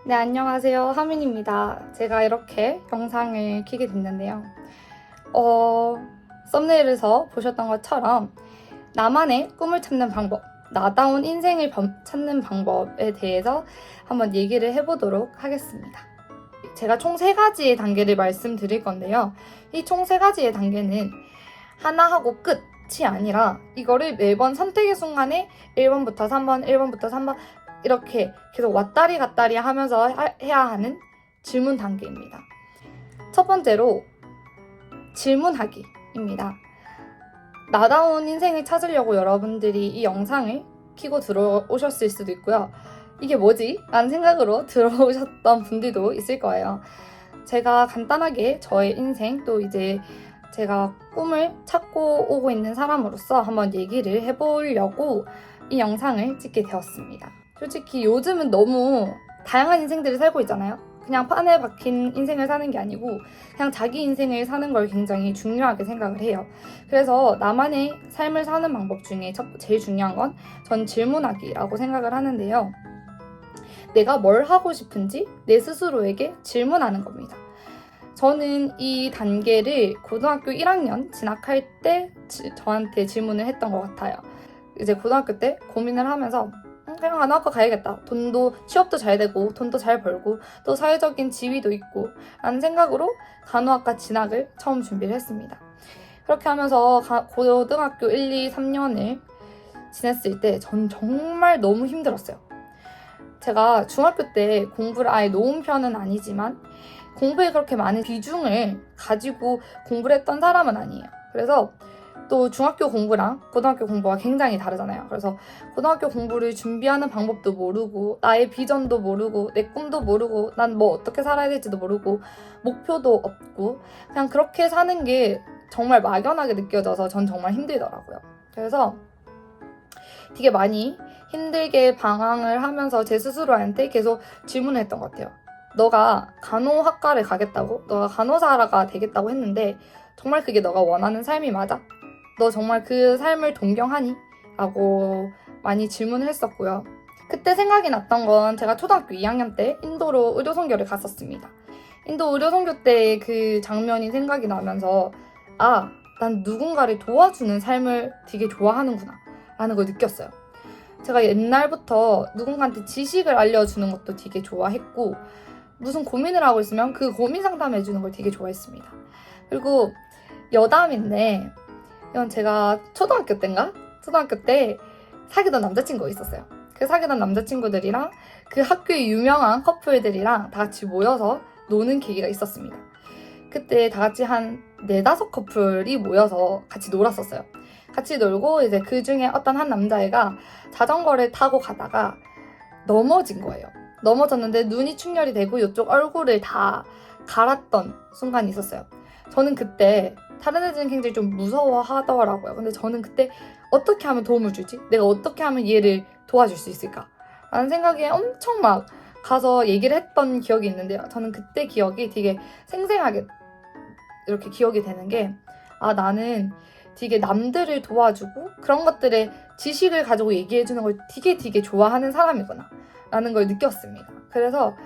네, 안녕하세요. 하민입니다. 제가 이렇게 영상을 켜게 됐는데요. 썸네일에서 보셨던 것처럼 나만의 꿈을 찾는 방법, 나다운 인생을 찾는 방법에 대해서 한번 얘기를 해보도록 하겠습니다. 제가 총 3가지의 단계를 말씀드릴 건데요. 이 총 3가지의 단계는 하나 하고 끝이 아니라 이거를 매번 선택의 순간에 1번부터 3번, 1번부터 3번 이렇게 계속 왔다리 갔다리 하면서 해야 하는 질문 단계입니다. 첫 번째로 질문하기입니다. 나다운 인생을 찾으려고 여러분들이 이 영상을 켜고 들어오셨을 수도 있고요. 이게 뭐지? 라는 생각으로 들어오셨던 분들도 있을 거예요. 제가 간단하게 저의 인생 또 이제 제가 꿈을 찾고 오고 있는 사람으로서 한번 얘기를 해보려고 이 영상을 찍게 되었습니다. 솔직히 요즘은 너무 다양한 인생들을 살고 있잖아요. 그냥 판에 박힌 인생을 사는 게 아니고 그냥 자기 인생을 사는 걸 굉장히 중요하게 생각을 해요. 그래서 나만의 삶을 사는 방법 중에 제일 중요한 건 전 질문하기라고 생각을 하는데요. 내가 뭘 하고 싶은지 내 스스로에게 질문하는 겁니다. 저는 이 단계를 고등학교 1학년 진학할 때 저한테 질문을 했던 것 같아요. 이제 고등학교 때 고민을 하면서 그냥 간호학과 가야겠다. 취업도 잘 되고 돈도 잘 벌고 또 사회적인 지위도 있고 라는 생각으로 간호학과 진학을 처음 준비를 했습니다. 그렇게 하면서 고등학교 1, 2, 3년을 지냈을 때 전 정말 너무 힘들었어요. 제가 중학교 때 공부를 아예 놓은 편은 아니지만 공부에 그렇게 많은 비중을 가지고 공부를 했던 사람은 아니에요. 그래서 또 중학교 공부랑 고등학교 공부가 굉장히 다르잖아요. 그래서 고등학교 공부를 준비하는 방법도 모르고 나의 비전도 모르고 내 꿈도 모르고 난 뭐 어떻게 살아야 될지도 모르고 목표도 없고 그냥 그렇게 사는 게 정말 막연하게 느껴져서 전 정말 힘들더라고요. 그래서 되게 많이 힘들게 방황을 하면서 제 스스로한테 계속 질문을 했던 것 같아요. 너가 간호학과를 가겠다고? 너가 간호사가 되겠다고 했는데 정말 그게 너가 원하는 삶이 맞아? 너 정말 그 삶을 동경하니? 라고 많이 질문을 했었고요. 그때 생각이 났던 건 제가 초등학교 2학년 때 인도로 의료선교를 갔었습니다. 인도 의료선교 때 그 장면이 생각이 나면서 난 누군가를 도와주는 삶을 되게 좋아하는구나 라는 걸 느꼈어요. 제가 옛날부터 누군가한테 지식을 알려주는 것도 되게 좋아했고 무슨 고민을 하고 있으면 그 고민 상담해주는 걸 되게 좋아했습니다. 그리고 여담인데 이건 제가 초등학교 때 사귀던 남자친구가 있었어요. 그 사귀던 남자친구들이랑 그 학교의 유명한 커플들이랑 다 같이 모여서 노는 계기가 있었습니다. 그때 다 같이 한 4-5 커플이 모여서 같이 놀았었어요. 같이 놀고 이제 그 중에 어떤 한 남자애가 자전거를 타고 가다가 넘어진 거예요. 넘어졌는데 눈이 충혈이 되고 이쪽 얼굴을 다 갈았던 순간이 있었어요. 저는 그때 다른 애들은 굉장히 좀 무서워하더라고요. 근데 저는 그때 어떻게 하면 도움을 주지? 내가 어떻게 하면 얘를 도와줄 수 있을까? 라는 생각에 엄청 막 가서 얘기를 했던 기억이 있는데요. 저는 그때 기억이 되게 생생하게 이렇게 기억이 되는 게 나는 되게 남들을 도와주고 그런 것들에 지식을 가지고 얘기해주는 걸 되게 좋아하는 사람이구나 라는 걸 느꼈습니다. 그래서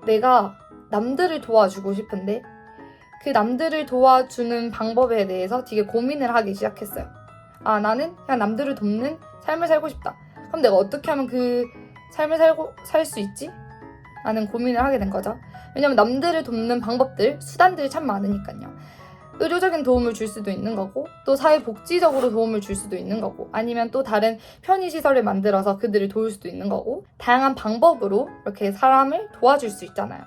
내가 남들을 도와주고 싶은데 그 남들을 도와주는 방법에 대해서 되게 고민을 하기 시작했어요. 나는 그냥 남들을 돕는 삶을 살고 싶다. 그럼 내가 어떻게 하면 그 삶을 살 수 있지? 라는 고민을 하게 된 거죠. 왜냐면 남들을 돕는 방법들, 수단들이 참 많으니까요. 의료적인 도움을 줄 수도 있는 거고 또 사회복지적으로 도움을 줄 수도 있는 거고 아니면 또 다른 편의시설을 만들어서 그들을 도울 수도 있는 거고 다양한 방법으로 이렇게 사람을 도와줄 수 있잖아요.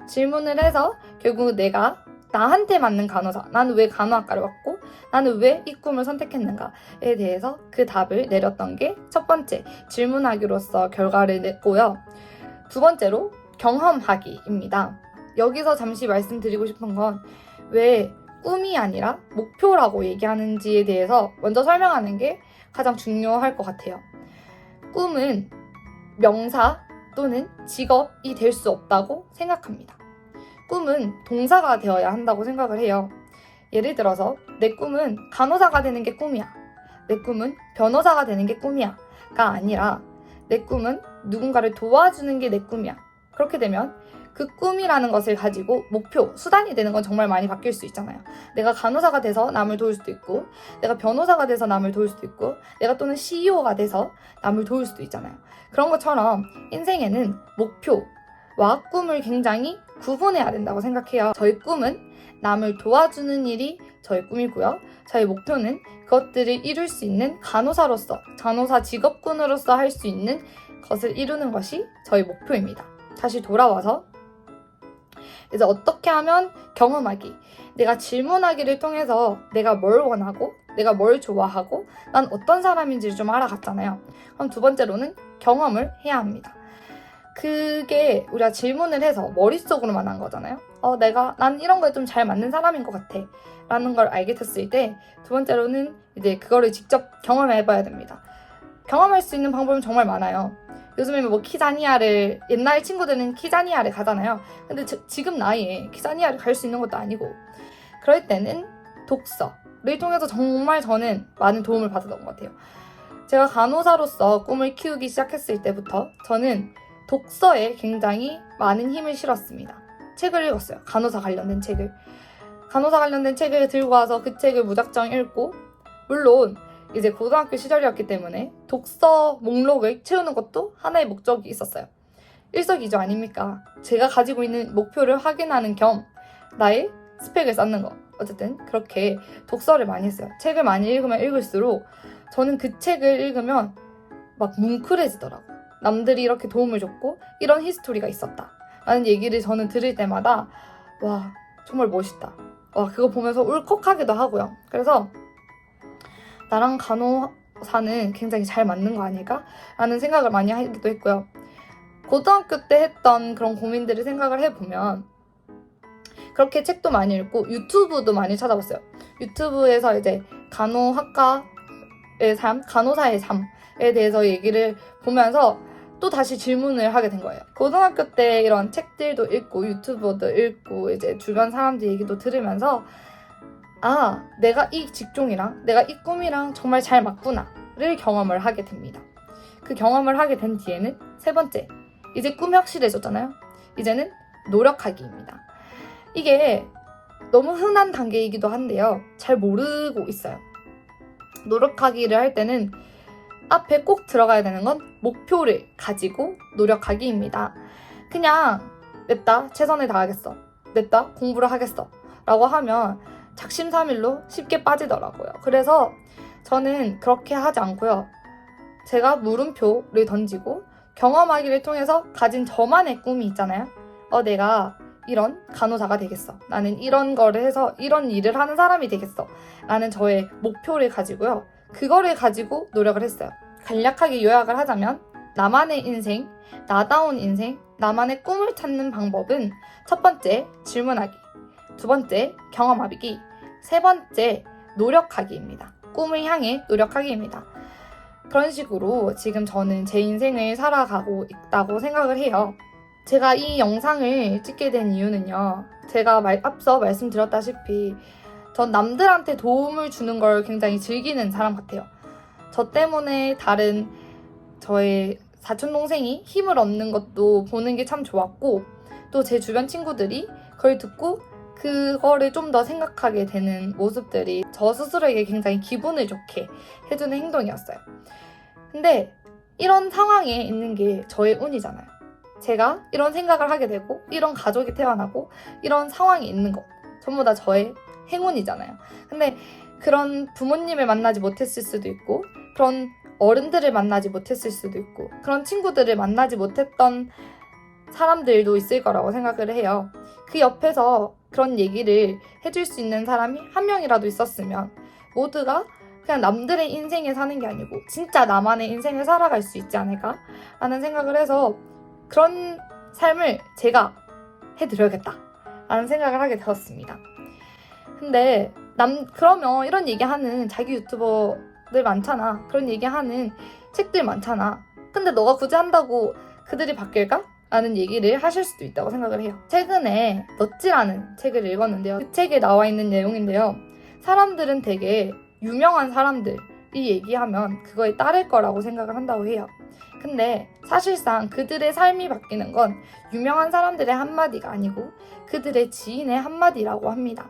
질문을 해서 결국 내가 나한테 맞는 간호사, 나는 왜 간호학과를 왔고 나는 왜 이 꿈을 선택했는가에 대해서 그 답을 내렸던 게 첫 번째 질문하기로서 결과를 냈고요. 두 번째로 경험하기입니다. 여기서 잠시 말씀드리고 싶은 건 왜 꿈이 아니라 목표라고 얘기하는지에 대해서 먼저 설명하는 게 가장 중요할 것 같아요. 꿈은 명사 또는 직업이 될 수 없다고 생각합니다. 꿈은 동사가 되어야 한다고 생각을 해요. 예를 들어서 내 꿈은 간호사가 되는 게 꿈이야. 내 꿈은 변호사가 되는 게 꿈이야. 가 아니라 내 꿈은 누군가를 도와주는 게 내 꿈이야. 그렇게 되면 그 꿈이라는 것을 가지고 목표, 수단이 되는 건 정말 많이 바뀔 수 있잖아요. 내가 간호사가 돼서 남을 도울 수도 있고, 내가 변호사가 돼서 남을 도울 수도 있고, 내가 또는 CEO가 돼서 남을 도울 수도 있잖아요. 그런 것처럼 인생에는 목표와 꿈을 굉장히 구분해야 된다고 생각해요. 저희 꿈은 남을 도와주는 일이 저희 꿈이고요. 저희 목표는 그것들을 이룰 수 있는 간호사로서, 간호사 직업군으로서 할 수 있는 것을 이루는 것이 저희 목표입니다. 다시 돌아와서 이제 어떻게 하면 경험하기, 내가 질문하기를 통해서 내가 뭘 원하고 내가 뭘 좋아하고 난 어떤 사람인지를 좀 알아갔잖아요. 그럼 두 번째로는 경험을 해야 합니다. 그게 우리가 질문을 해서 머릿속으로만 한 거잖아요. 난 이런 거에 좀 잘 맞는 사람인 것 같아 라는 걸 알게 됐을 때, 두 번째로는 이제 그거를 직접 경험해봐야 됩니다. 경험할 수 있는 방법은 정말 많아요. 요즘에 뭐 키자니아를, 옛날 친구들은 키자니아를 가잖아요. 근데 지금 나이에 키자니아를 갈 수 있는 것도 아니고, 그럴 때는 독서를 통해서 정말 저는 많은 도움을 받았던 것 같아요. 제가 간호사로서 꿈을 키우기 시작했을 때부터 저는 독서에 굉장히 많은 힘을 실었습니다. 책을 읽었어요. 간호사 관련된 책을. 간호사 관련된 책을 들고 와서 그 책을 무작정 읽고, 물론 이제 고등학교 시절이었기 때문에 독서 목록을 채우는 것도 하나의 목적이 있었어요. 일석이조 아닙니까? 제가 가지고 있는 목표를 확인하는 겸 나의 스펙을 쌓는 거. 어쨌든 그렇게 독서를 많이 했어요. 책을 많이 읽으면 읽을수록 저는 그 책을 읽으면 막 뭉클해지더라고요. 남들이 이렇게 도움을 줬고 이런 히스토리가 있었다 라는 얘기를 저는 들을 때마다 와, 정말 멋있다. 와, 그거 보면서 울컥하기도 하고요. 그래서 나랑 간호사는 굉장히 잘 맞는 거 아닐까? 라는 생각을 많이 하기도 했고요. 고등학교 때 했던 그런 고민들을 생각을 해보면 그렇게 책도 많이 읽고 유튜브도 많이 찾아봤어요. 유튜브에서 이제 간호학과의 삶, 간호사의 삶에 대해서 얘기를 보면서 또 다시 질문을 하게 된 거예요. 고등학교 때 이런 책들도 읽고 유튜브도 읽고 이제 주변 사람들 얘기도 들으면서 내가 이 직종이랑 내가 이 꿈이랑 정말 잘 맞구나를 경험을 하게 됩니다. 그 경험을 하게 된 뒤에는 세 번째, 이제 꿈이 확실해졌잖아요. 이제는 노력하기입니다. 이게 너무 흔한 단계이기도 한데요. 잘 모르고 있어요. 노력하기를 할 때는 앞에 꼭 들어가야 되는 건 목표를 가지고 노력하기입니다. 그냥 냅다 최선을 다하겠어, 냅다 공부를 하겠어 라고 하면 작심삼일로 쉽게 빠지더라고요. 그래서 저는 그렇게 하지 않고요. 제가 물음표를 던지고 경험하기를 통해서 가진 저만의 꿈이 있잖아요. 내가 이런 간호사가 되겠어, 나는 이런 거를 해서 이런 일을 하는 사람이 되겠어 라는 저의 목표를 가지고요. 그거를 가지고 노력을 했어요. 간략하게 요약을 하자면 나만의 인생, 나다운 인생, 나만의 꿈을 찾는 방법은 첫 번째, 질문하기, 두 번째, 경험하기, 세 번째, 노력하기입니다. 꿈을 향해 노력하기입니다. 그런 식으로 지금 저는 제 인생을 살아가고 있다고 생각을 해요. 제가 이 영상을 찍게 된 이유는요. 제가 앞서 말씀드렸다시피 전 남들한테 도움을 주는 걸 굉장히 즐기는 사람 같아요. 저 때문에 다른 저의 사촌동생이 힘을 얻는 것도 보는 게 참 좋았고, 또 제 주변 친구들이 그걸 듣고 그거를 좀 더 생각하게 되는 모습들이 저 스스로에게 굉장히 기분을 좋게 해주는 행동이었어요. 근데 이런 상황에 있는 게 저의 운이잖아요. 제가 이런 생각을 하게 되고 이런 가족이 태어나고 이런 상황에 있는 거 전부 다 저의 행운이잖아요. 근데 그런 부모님을 만나지 못했을 수도 있고, 그런 어른들을 만나지 못했을 수도 있고, 그런 친구들을 만나지 못했던 사람들도 있을 거라고 생각을 해요. 그 옆에서 그런 얘기를 해줄 수 있는 사람이 한 명이라도 있었으면 모두가 그냥 남들의 인생에 사는 게 아니고 진짜 나만의 인생을 살아갈 수 있지 않을까 라는 생각을 해서 그런 삶을 제가 해드려야겠다 라는 생각을 하게 되었습니다. 근데 그러면 이런 얘기하는 자기 유튜버들 많잖아. 그런 얘기하는 책들 많잖아. 근데 너가 굳이 한다고 그들이 바뀔까? 라는 얘기를 하실 수도 있다고 생각을 해요. 최근에 넛지라는 책을 읽었는데요. 그 책에 나와 있는 내용인데요. 사람들은 되게 유명한 사람들, 이 얘기하면 그거에 따를 거라고 생각을 한다고 해요. 근데 사실상 그들의 삶이 바뀌는 건 유명한 사람들의 한마디가 아니고 그들의 지인의 한마디라고 합니다.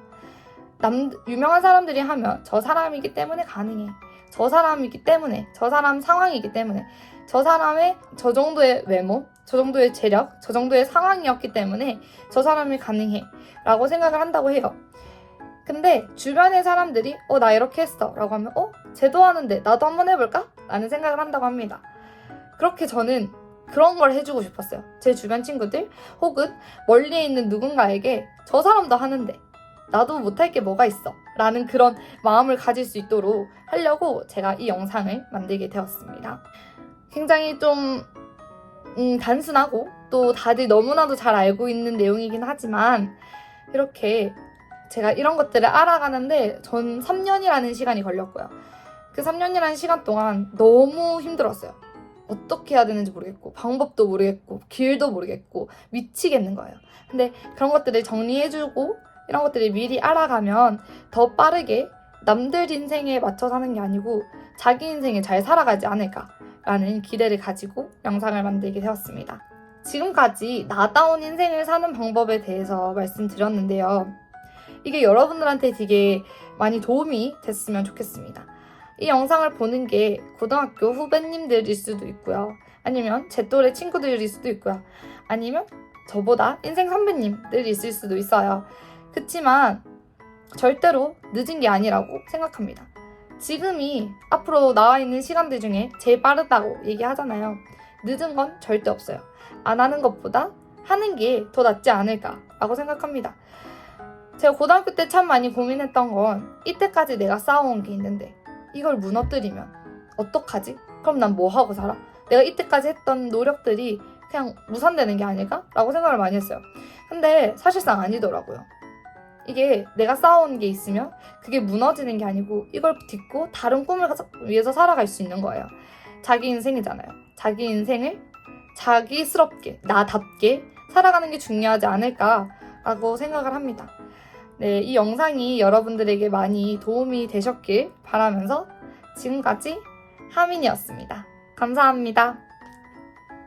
유명한 사람들이 하면 저 사람이기 때문에 가능해. 저 사람이기 때문에, 저 사람 상황이기 때문에, 저 사람의 저 정도의 외모, 저 정도의 재력, 저 정도의 상황이었기 때문에 저 사람이 가능해 라고 생각을 한다고 해요. 근데 주변의 사람들이 나 이렇게 했어 라고 하면 쟤도 하는데 나도 한번 해볼까? 라는 생각을 한다고 합니다. 그렇게 저는 그런 걸 해주고 싶었어요. 제 주변 친구들 혹은 멀리에 있는 누군가에게 저 사람도 하는데 나도 못할 게 뭐가 있어 라는 그런 마음을 가질 수 있도록 하려고 제가 이 영상을 만들게 되었습니다. 굉장히 좀 단순하고 또 다들 너무나도 잘 알고 있는 내용이긴 하지만 이렇게 제가 이런 것들을 알아가는데 전 3년이라는 시간이 걸렸고요. 그 3년이라는 시간 동안 너무 힘들었어요. 어떻게 해야 되는지 모르겠고 방법도 모르겠고 길도 모르겠고 미치겠는 거예요. 근데 그런 것들을 정리해주고 이런 것들을 미리 알아가면 더 빠르게 남들 인생에 맞춰 사는 게 아니고 자기 인생에 잘 살아가지 않을까라는 기대를 가지고 영상을 만들게 되었습니다. 지금까지 나다운 인생을 사는 방법에 대해서 말씀드렸는데요. 이게 여러분들한테 되게 많이 도움이 됐으면 좋겠습니다. 이 영상을 보는 게 고등학교 후배님들일 수도 있고요. 아니면 제 또래 친구들일 수도 있고요. 아니면 저보다 인생 선배님들 있을 수도 있어요. 그치만 절대로 늦은 게 아니라고 생각합니다. 지금이 앞으로 나와 있는 시간들 중에 제일 빠르다고 얘기하잖아요. 늦은 건 절대 없어요. 안 하는 것보다 하는 게 더 낫지 않을까라고 생각합니다. 제가 고등학교 때 참 많이 고민했던 건 이때까지 내가 쌓아온 게 있는데 이걸 무너뜨리면 어떡하지? 그럼 난 뭐 하고 살아? 내가 이때까지 했던 노력들이 그냥 무산되는 게 아닐까? 라고 생각을 많이 했어요. 근데 사실상 아니더라고요. 이게 내가 쌓아온 게 있으면 그게 무너지는 게 아니고 이걸 딛고 다른 꿈을 위해서 살아갈 수 있는 거예요. 자기 인생이잖아요. 자기 인생을 자기스럽게, 나답게 살아가는 게 중요하지 않을까라고 생각을 합니다. 네, 이 영상이 여러분들에게 많이 도움이 되셨길 바라면서 지금까지 하민이었습니다. 감사합니다.